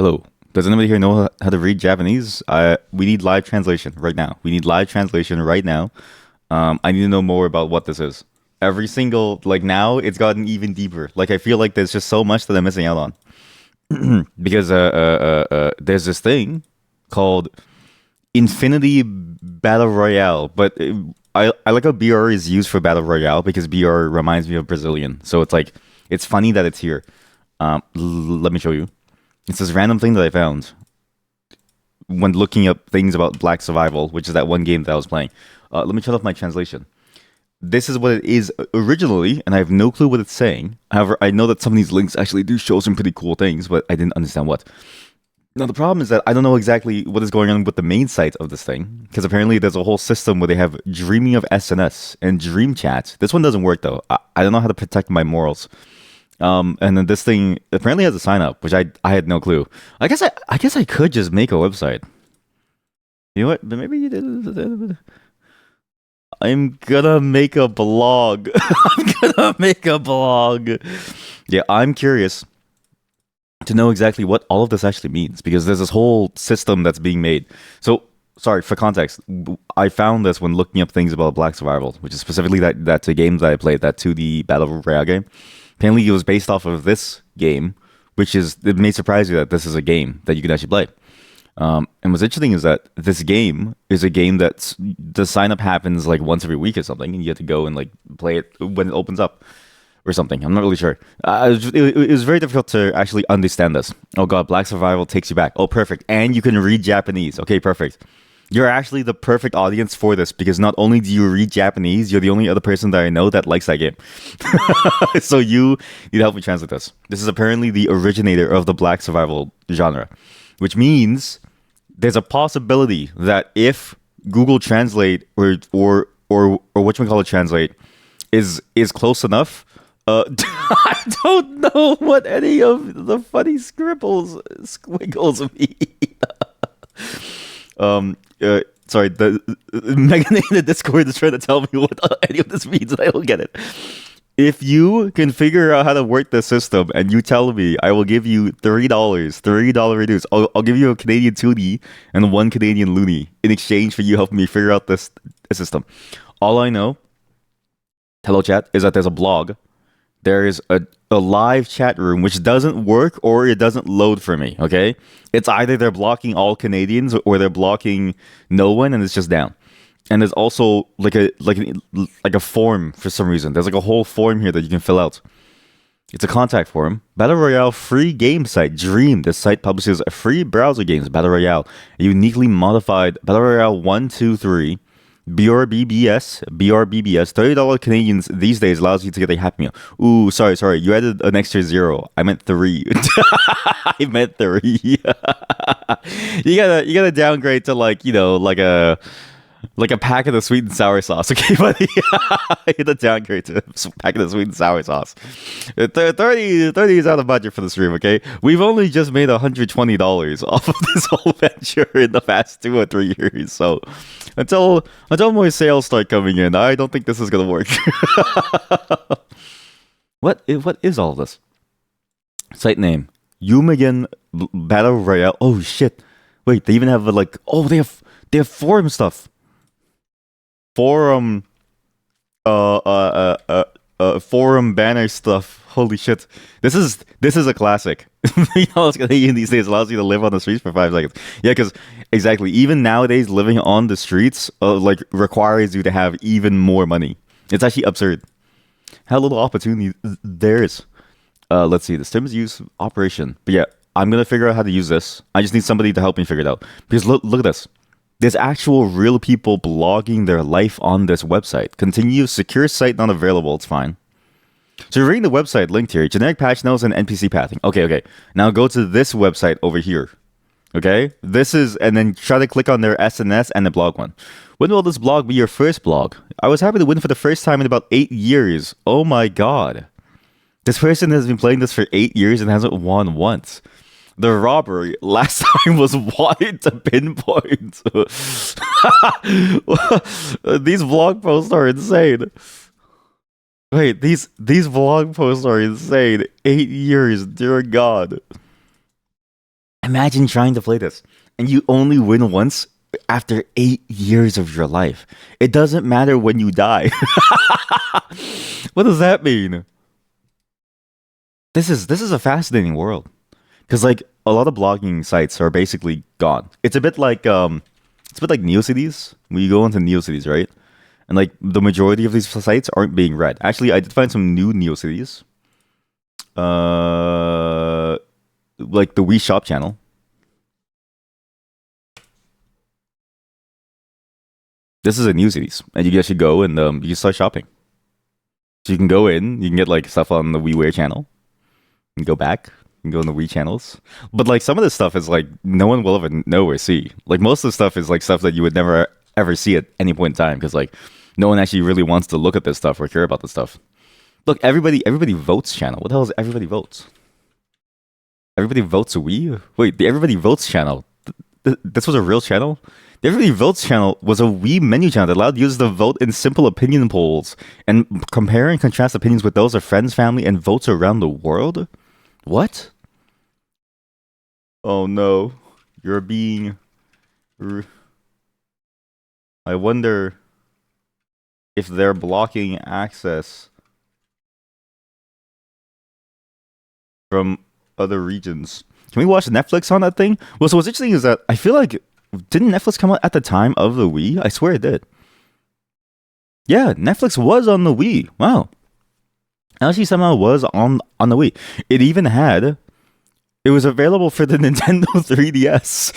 Hello. Does anybody here know how to read Japanese? We need live translation right now. We need live translation right now. I need to know more about what this is. Every single now, it's gotten even deeper. Like I feel like there's just so much that I'm missing out on because there's this thing called Infinity Battle Royale, but I like how BR is used for Battle Royale because BR reminds me of Brazilian. So it's funny that it's here. Let me show you. It's this random thing that I found when looking up things about Black Survival, which is that one game that I was playing. Let me turn off my translation. This is what it is originally, and I have no clue what it's saying. However, I know that some of these links actually do show some pretty cool things, but I didn't understand what. Now, the problem is that I don't know exactly what is going on with the main site of this thing, because apparently there's a whole system where they have Dreaming of SNS and Dream Chat. This one doesn't work, though. I don't know how to protect my morals. And then this thing apparently has a sign up, which I had no clue. I guess I could just make a website. You know what? But maybe you did. I'm gonna make a blog. I'm gonna make a blog. Yeah, I'm curious to know exactly what all of this actually means because there's this whole system that's being made. So, sorry for context. I found this when looking up things about Black Survival, which is specifically that two games that I played, that 2D Battle Royale game. Apparently, it was based off of this game, which is it may surprise you that this is a game that you can actually play. And what's interesting is that this game is a game that the sign up happens like once every week or something, and you have to go and like play it when it opens up or something. I'm not really sure. It was very difficult to actually understand this. Oh god, Black Survival takes you back. Oh, perfect. And you can read Japanese. Okay, perfect. You're actually the perfect audience for this because not only do you read Japanese, you're the only other person that I know that likes that game. So you need to help me translate this. This is apparently the originator of the Black Survival genre, which means there's a possibility that if Google Translate or what we call it translate is close enough. I don't know what any of the funny squiggles mean. Sorry, the Megan in the Discord is trying to tell me what any of this means, and I don't get it. If you can figure out how to work the system and you tell me, I will give you $30 reduce. I'll give you a Canadian toonie and one Canadian loonie in exchange for you helping me figure out this system. All I know, hello chat, is that there's a blog. There is a live chat room which doesn't work or it doesn't load for me, okay? It's either they're blocking all Canadians or they're blocking no one and it's just down. And there's also like a form for some reason. There's like a whole form here that you can fill out. It's a contact form. Battle Royale free game site Dream. This site publishes free browser games. Battle Royale, a uniquely modified Battle Royale 1, 2, 3. BRBBS, $30 Canadians these days allows you to get a Happy Meal. Ooh, sorry, you added an extra zero. I meant 3. I meant 3. You gotta downgrade to like a packet of sweet and sour sauce, okay, buddy? You gotta downgrade to a packet of sweet and sour sauce. 30 is out of budget for the stream, okay? We've only just made $120 off of this whole venture in the past 2 or 3 years, so until more sales start coming in, I don't think this is gonna work. What is all of this? Site name Yumigen Battle Royale. Oh shit! Wait, they even have they have forum stuff. Forum forum banner stuff. Holy shit. This is a classic. You know what's Canadian these days allows you to live on the streets for 5 seconds. Yeah, because exactly, even nowadays living on the streets requires you to have even more money. It's actually absurd how little opportunity there is. Let's see, the terms use operation. But yeah, I'm gonna figure out how to use this. I just need somebody to help me figure it out. Because look at this. There's actual real people blogging their life on this website. Continue, secure site not available. It's fine. So you're reading the website linked here. Generic patch notes and NPC pathing. Okay. Now go to this website over here. Okay? And then try to click on their SNS and the blog one. When will this blog be your first blog? I was happy to win for the first time in about 8 years. Oh my god. This person has been playing this for 8 years and hasn't won once. The robbery last time was wanted to pinpoint. These blog posts are insane. Wait, these blog posts are insane. 8 years, dear God. And Imagine trying to play this and you only win once after 8 years of your life. It doesn't matter when you die. What does that mean? This is a fascinating world because like a lot of blogging sites are basically gone. It's a bit like NeoCities. When you go into NeoCities, right? And like the majority of these sites aren't being read. Actually, I did find some new NeoCities. Uh, like the Wii Shop channel. This is a NeoCities, and you can actually go and you can start shopping. So you can go in, you can get like stuff on the WiiWare channel. You can go back, you can go on the Wii channels. But like some of this stuff is like no one will ever know or see. Like most of the stuff is like stuff that you would never ever see at any point in time because like no one actually really wants to look at this stuff or care about this stuff. Look, everybody votes channel. What the hell is everybody votes? Everybody votes a Wii? Wait, the everybody votes channel. This was a real channel? The Everybody Votes channel was a Wii menu channel that allowed users to vote in simple opinion polls and compare and contrast opinions with those of friends, family, and votes around the world. What? Oh no, you're being. I wonder if they're blocking access from other regions. Can we watch Netflix on that thing? Well, so what's interesting is that I feel like didn't Netflix come out at the time of the Wii? I swear it did. Yeah, Netflix was on the Wii. Wow. Actually, somehow was on the Wii. It even had. It was available for the Nintendo 3DS.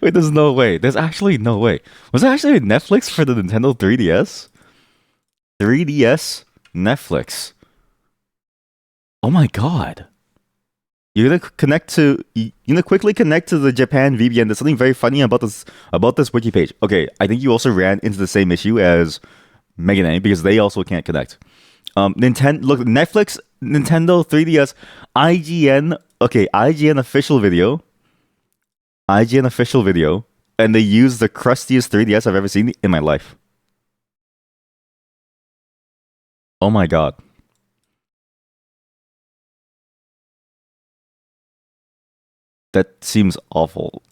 Wait, there's no way. There's actually no way. Was there actually a Netflix for the Nintendo 3DS? 3DS Netflix. Oh my god. You're gonna quickly connect to the Japan VPN. There's something very funny about this wiki page. Okay, I think you also ran into the same issue as Mega Man because they also can't connect. Look, Netflix, Nintendo 3DS, IGN. Okay, IGN official video. IGN official video, and they use the crustiest 3DS I've ever seen in my life. Oh my god. That seems awful.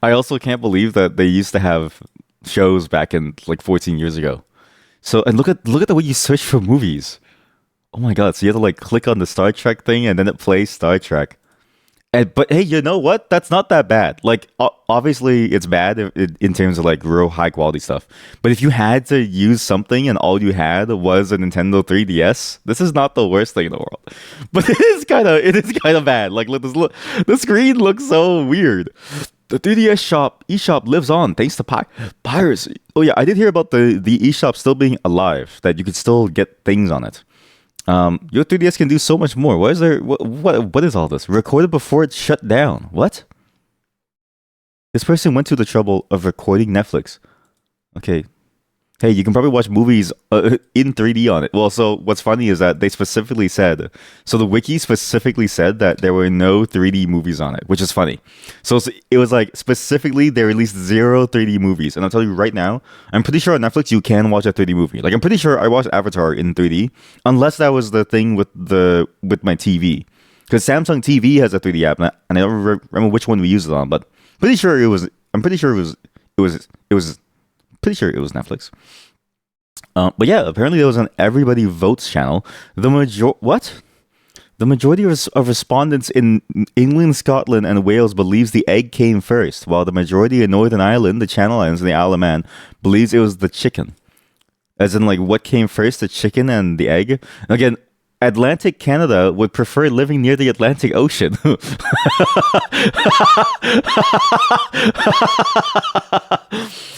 I also can't believe that they used to have shows back in like 14 years ago. So and look at the way you search for movies. Oh my god! So you have to like click on the Star Trek thing and then it plays Star Trek. But hey, you know what? That's not that bad. Like, obviously, it's bad in terms of like real high quality stuff. But if you had to use something and all you had was a Nintendo 3DS, this is not the worst thing in the world. But it is kind of bad. Like, look, the screen looks so weird. The 3DS eShop lives on thanks to piracy. Oh yeah, I did hear about the eShop still being alive. That you could still get things on it. Your 3DS can do so much more. What is there? What is all this? Recorded before it shut down. What? This person went to the trouble of recording Netflix. Okay. Hey, you can probably watch movies in 3D on it. Well, so what's funny is that they specifically said, so the wiki specifically said that there were no 3D movies on it, which is funny. So it was like specifically they released 0 3D movies. And I'll tell you right now, I'm pretty sure on Netflix you can watch a 3D movie. Like I'm pretty sure I watched Avatar in 3D, unless that was the thing with my TV. Because Samsung TV has a 3D app, and I don't remember which one we used it on, but pretty sure it was. I'm pretty sure it was pretty sure it was Netflix. But yeah, apparently it was on Everybody Votes channel. The majority of respondents in England, Scotland, and Wales believes the egg came first, while the majority in Northern Ireland, the Channel Islands, and the Isle of Man believes it was the chicken. As in, like, what came first, the chicken and the egg? Again, Atlantic Canada would prefer living near the Atlantic Ocean.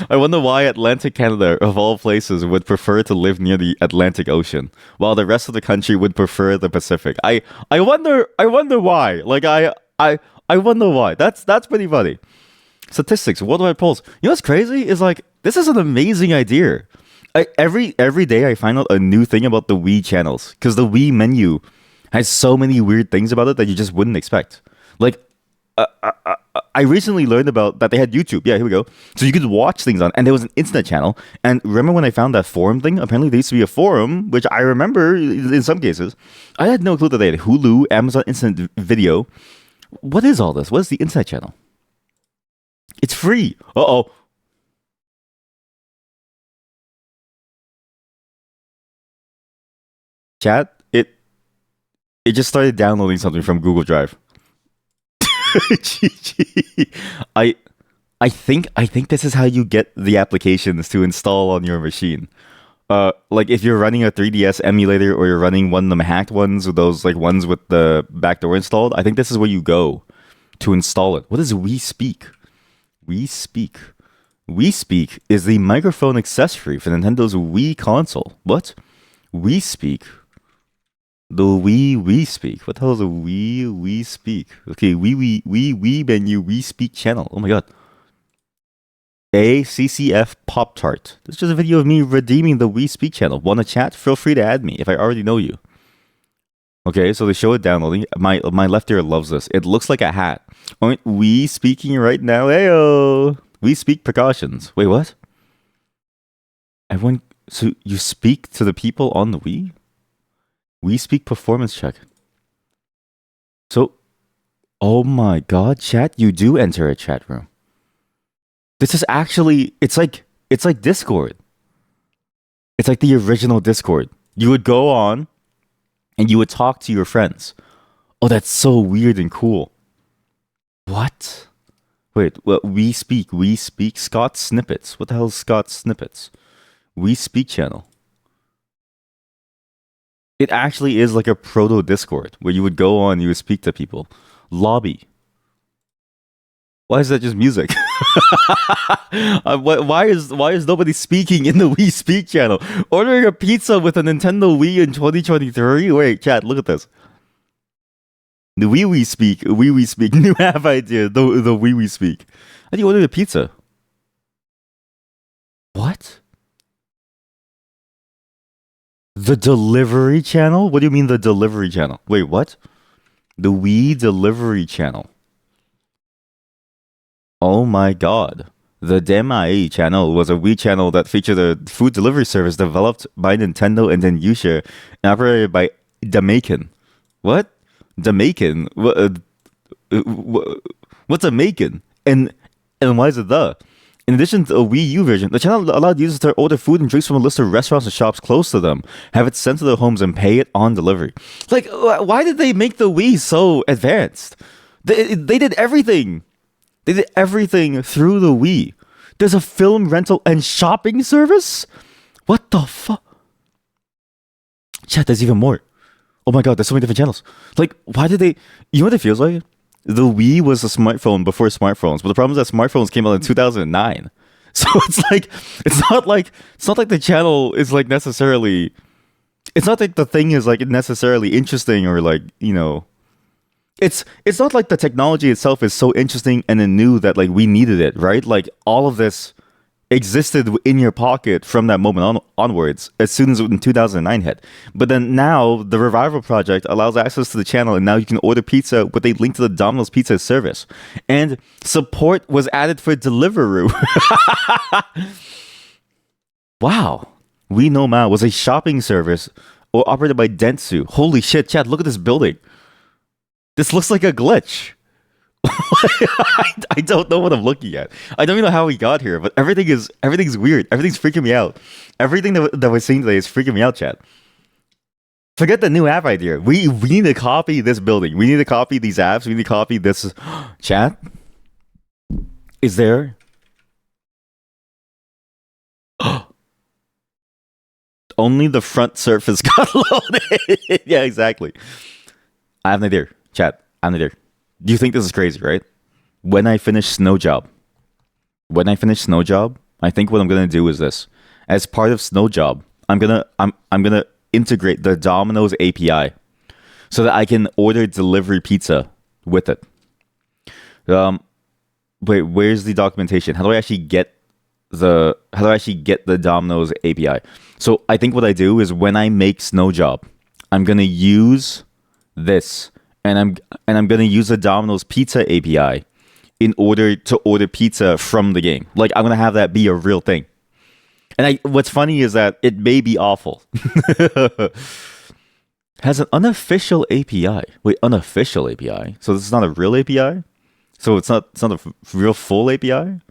I wonder why Atlantic Canada, of all places, would prefer to live near the Atlantic Ocean, while the rest of the country would prefer the Pacific. I wonder why. Like I wonder why. That's pretty funny. Statistics, worldwide polls. You know what's crazy is like this is an amazing idea. Every day I find out a new thing about the Wii channels because the Wii menu has so many weird things about it that you just wouldn't expect. Like I recently learned about that they had YouTube. Yeah, here we go. So you could watch things on, and there was an internet channel. And remember when I found that forum thing? Apparently, there used to be a forum, which I remember in some cases. I had no clue that they had Hulu, Amazon Instant Video. What is all this? What is the internet channel? It's free. Uh oh. Chat. It just started downloading something from Google Drive. GG. I I think this is how you get the applications to install on your machine. Like if you're running a 3DS emulator or you're running one of them hacked ones, or those like ones with the backdoor installed, I think this is where you go to install it. What is We Speak? We Speak. We Speak is the microphone accessory for Nintendo's Wii console. What? We Speak. The We Speak. What the hell is a We Speak? Okay, we menu We Speak channel. Oh my god. ACCF Pop Tart. This is just a video of me redeeming the We Speak channel. Want to chat? Feel free to add me if I already know you. Okay, so they show it downloading. My left ear loves this. It looks like a hat. Aren't we speaking right now? Heyo! We speak precautions. Wait, what? Everyone, so you speak to the people on the Wii? We speak performance check. So, oh my god, chat, you do enter a chat room. This is actually, it's like Discord. It's like the original Discord. You would go on and you would talk to your friends. Oh, that's so weird and cool. What? Wait, what? We speak Scott Snippets. What the hell is Scott Snippets? We Speak channel. It actually is like a proto Discord where you would go on, you would speak to people. Lobby. Why is that just music? Why is nobody speaking in the We Speak channel? Ordering a pizza with a Nintendo Wii in 2023? Wait, chat, look at this. The We Speak, We Speak, new app idea, the We Speak. How do you order a pizza? What? The delivery channel? What do you mean the delivery channel? Wait, what? The Wii delivery channel. Oh my god. The Demai channel was a Wii channel that featured a food delivery service developed by Nintendo and then Yusha and operated by Damakin. What? Damakin? What's a Macon? And why is it the? In addition to a Wii U version, the channel allowed users to order food and drinks from a list of restaurants and shops close to them, have it sent to their homes, and pay it on delivery. Like, why did they make the Wii so advanced? They did everything. They did everything through the Wii. There's a film rental and shopping service? What the fuck? Chat, there's even more. Oh my god, there's so many different channels. Like, why did they... You know what it feels like? The Wii was a smartphone before smartphones, but the problem is that smartphones came out in 2009. So it's not like the channel is like necessarily... It's not like the thing is like necessarily interesting or like, you know... It's not like the technology itself is so interesting and then new that like we needed it, right? Like all of this existed in your pocket from that moment onwards as soon as in 2009 hit. But then now the Revival Project allows access to the channel, and now you can order pizza with a link to the Domino's Pizza service. And support was added for Deliveroo. Wow. We Know Mao was a shopping service or operated by Dentsu. Holy shit, Chad, look at this building. This looks like a glitch. I don't know what I'm looking at. I don't even know how we got here, but everything's weird. Everything's freaking me out. Everything that we're seeing today is freaking me out, chat. Forget the new app idea. We need to copy this building. We need to copy these apps. We need to copy this. Chat? Is there? Only the front surface got loaded. Yeah, exactly. I have an idea. Chat, I have an idea. Do you think this is crazy, right? When I finish Snow Job, I think what I'm gonna do is this. As part of Snow Job, I'm gonna integrate the Domino's API so that I can order delivery pizza with it. Wait, where's the documentation? How do I actually get the Domino's API? So I think what I do is when I make Snow Job, I'm gonna use this and I'm gonna use the Domino's Pizza API in order to order pizza from the game. Like I'm gonna have that be a real thing. And what's funny is that it may be awful. Has an unofficial API. Wait, unofficial API. So this is not a real API. So it's not a real full API.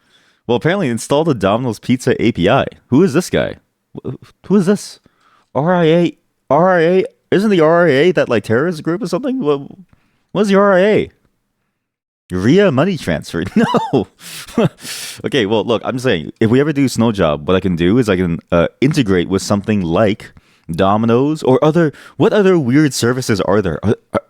Well, apparently install the Domino's Pizza API. Who is this guy? Who is this? RIA. RIA. Isn't the RIA that like terrorist group or something? What's the RIA? RIA money transfer. No. Okay, well, look, I'm saying if we ever do Snow Job, what I can do is I can integrate with something like Domino's or other. What other weird services are there?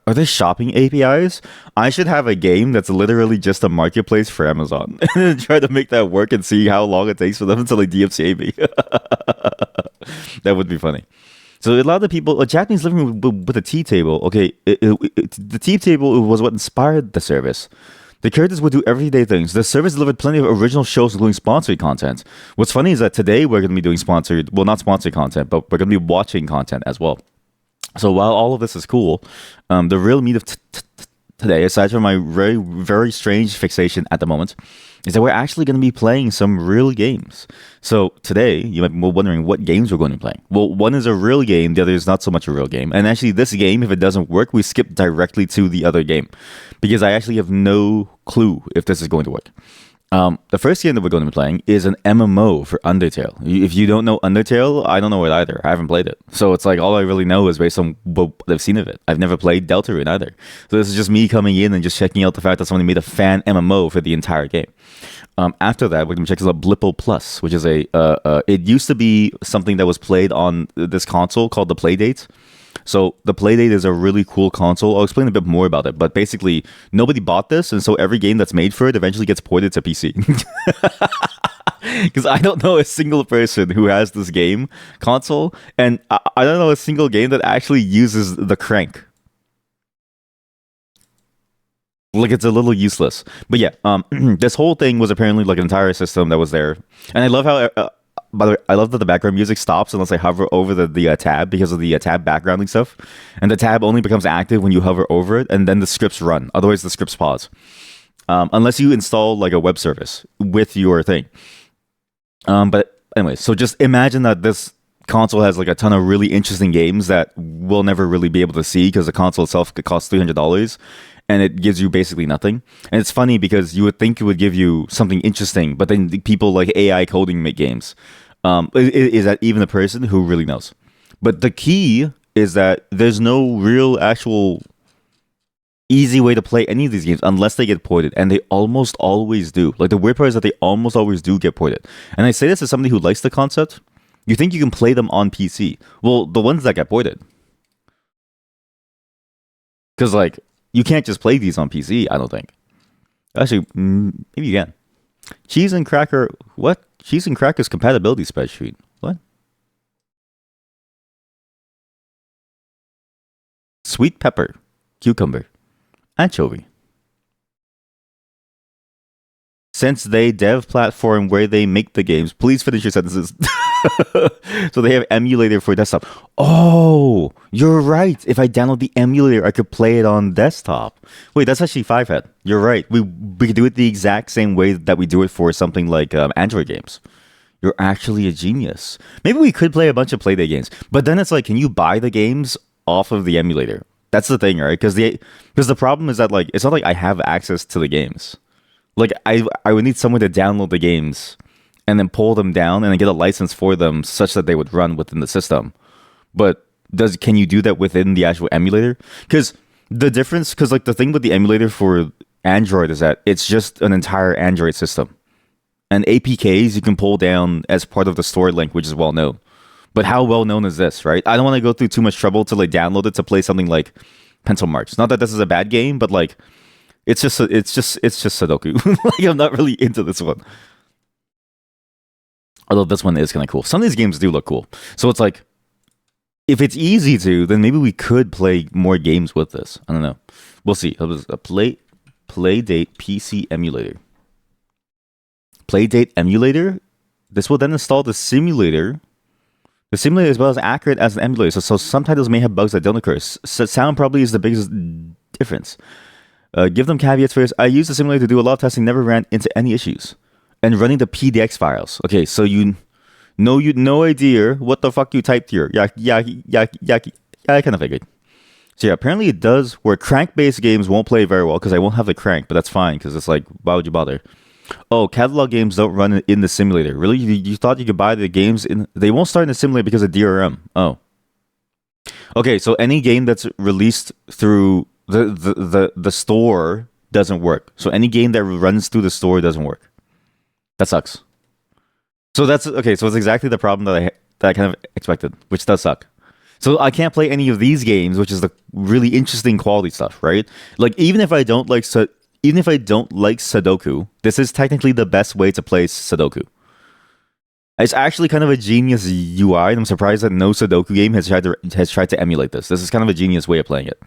Are there shopping APIs? I should have a game that's literally just a marketplace for Amazon and try to make that work and see how long it takes for them until they DMCA me. That would be funny. So a lot of people, a Japanese living room with a tea table. Okay, the tea table was what inspired the service. The characters would do everyday things. The service delivered plenty of original shows, including sponsored content. What's funny is that today we're going to be doing sponsored, well, not sponsored content, but we're going to be watching content as well. So while all of this is cool, the real meat of today, aside from my very, very strange fixation at the moment, is that we're actually going to be playing some real games. So today, you might be wondering what games we're going to be playing. Well, one is a real game, the other is not so much a real game. And actually, this game, if it doesn't work, we skip directly to the other game because I actually have no clue if this is going to work. The first game that we're going to be playing is an MMO for Undertale. If you don't know Undertale, I don't know it either. I haven't played it. So it's like all I really know is based on what I've seen of it. I've never played Deltarune either. So this is just me coming in and just checking out the fact that somebody made a fan MMO for the entire game. After that, we're going to check out Blippo Plus, which is it used to be something that was played on this console called the Playdate. So the Playdate is a really cool console. I'll explain a bit more about it, but basically nobody bought this, and so every game that's made for it eventually gets ported to PC. Because I don't know a single person who has this game console, and I don't know a single game that actually uses the crank. Like it's a little useless. But yeah, this whole thing was apparently like an entire system that was there, and I love how. By the way, I love that the background music stops unless I hover over the tab because of the tab backgrounding stuff. And the tab only becomes active when you hover over it, and then the scripts run. Otherwise, the scripts pause. Unless you install like a web service with your thing. But anyway, so just imagine that this console has like a ton of really interesting games that we'll never really be able to see because the console itself could cost $300. And it gives you basically nothing. And it's funny because you would think it would give you something interesting, but then people like AI coding make games. Is that even a person who really knows? But the key is that there's no real actual easy way to play any of these games unless they get ported, and they almost always do. Like the weird part is that they almost always do get ported. And I say this as somebody who likes the concept. You think you can play them on PC? Well, the ones that get ported, because like you can't just play these on PC. I don't think. Actually, maybe you can. Cheese and cracker. What? Cheese and crackers compatibility spreadsheet. What? Sweet pepper, cucumber, anchovy. Since they dev platform where they make the games, please finish your sentences. So they have emulator for desktop. Oh, you're right. If I download the emulator, I could play it on desktop. Wait, that's actually Fivehead. You're right. We could do it the exact same way that we do it for something like Android games. You're actually a genius. Maybe we could play a bunch of Playdate games, but then it's like, can you buy the games off of the emulator? That's the thing, right? Because the problem is that like it's not like I have access to the games. Like I would need someone to download the games and then pull them down and then get a license for them such that they would run within the system. But can you do that within the actual emulator? Because like the thing with the emulator for Android is that it's just an entire Android system. And APKs you can pull down as part of the store link, which is well known. But how well known is this, right? I don't want to go through too much trouble to like download it to play something like Pencil Marks. Not that this is a bad game, but like it's just Sudoku. Like I'm not really into this one. Although this one is kind of cool. Some of these games do look cool. So it's like, if it's easy to, then maybe we could play more games with this. I don't know. We'll see. It was a Playdate PC emulator. Playdate emulator? This will then install the simulator. The simulator is well as accurate as an emulator. So some titles may have bugs that don't occur. So sound probably is the biggest difference. Give them caveats first. I used the simulator to do a lot of testing, never ran into any issues. And running the PDX files. Okay, so you no idea what the fuck you typed here. Yeah, I kind of figured. So yeah, apparently it does work. Crank-based games won't play very well because I won't have the crank, but that's fine because it's like, why would you bother? Oh, catalog games don't run in the simulator. Really? You thought you could buy the games in? They won't start in the simulator because of DRM. Oh. Okay, so any game that's released through the store doesn't work. So any game that runs through the store doesn't work. That sucks. So that's okay. So it's exactly the problem that I kind of expected, which does suck. So I can't play any of these games, which is the really interesting quality stuff, right? Like even if I don't like Sudoku, this is technically the best way to play Sudoku. It's actually kind of a genius UI, and I'm surprised that no Sudoku game has tried to emulate this. This is kind of a genius way of playing it,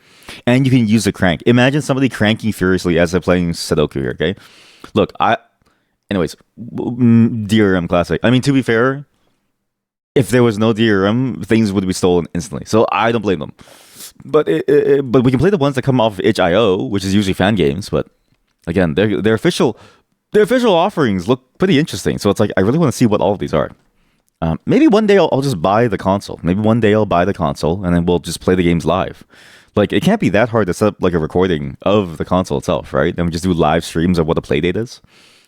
and you can use the crank. Imagine somebody cranking furiously as they're playing Sudoku here. Okay, look, anyways, DRM classic. I mean, to be fair, if there was no DRM, things would be stolen instantly. So I don't blame them. But but we can play the ones that come off of itch.io, which is usually fan games. But again, their official offerings look pretty interesting. So it's like I really want to see what all of these are. Maybe one day I'll just buy the console. Maybe one day I'll buy the console and then we'll just play the games live. Like it can't be that hard to set up like a recording of the console itself, right? And we just do live streams of what the play date is.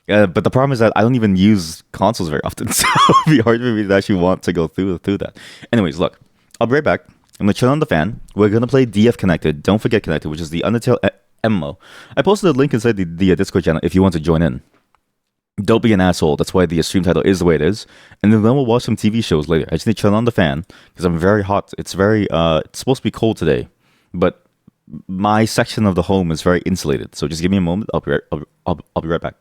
But the problem is that I don't even use consoles very often, so it'd be hard for me to actually want to go through that. Anyways, look, I'll be right back. I'm gonna turn on the fan. We're gonna play DF Connected. Don't forget Connected, which is the Undertale MMO. I posted a link inside the Discord channel if you want to join in. Don't be an asshole. That's why the stream title is the way it is. And then we'll watch some TV shows later. I just need to turn on the fan because I'm very hot. It's supposed to be cold today, but my section of the home is very insulated. So just give me a moment. I'll be right back.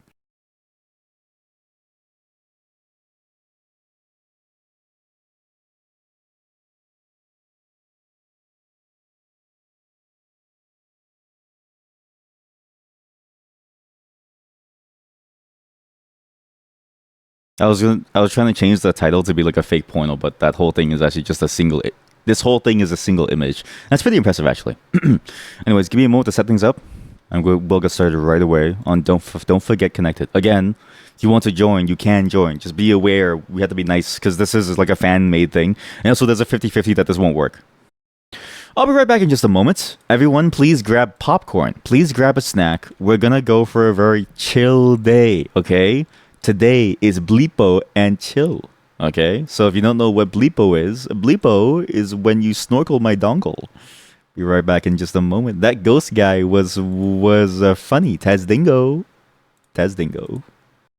I was trying to change the title to be like a fake porno, but that whole thing is actually just a single. This whole thing is a single image. That's pretty impressive, actually. Anyways, give me a moment to set things up, and we'll get started right away on don't forget Connected. Again, if you want to join, you can join. Just be aware we have to be nice because this is like a fan made thing, and also there's a 50-50 that this won't work. I'll be right back in just a moment. Everyone, please grab popcorn. Please grab a snack. We're gonna go for a very chill day, okay? Today is Bleepo and chill, okay? So if you don't know what Bleepo is when you snorkel my dongle. Be right back in just a moment. That ghost guy was funny. Tazdingo.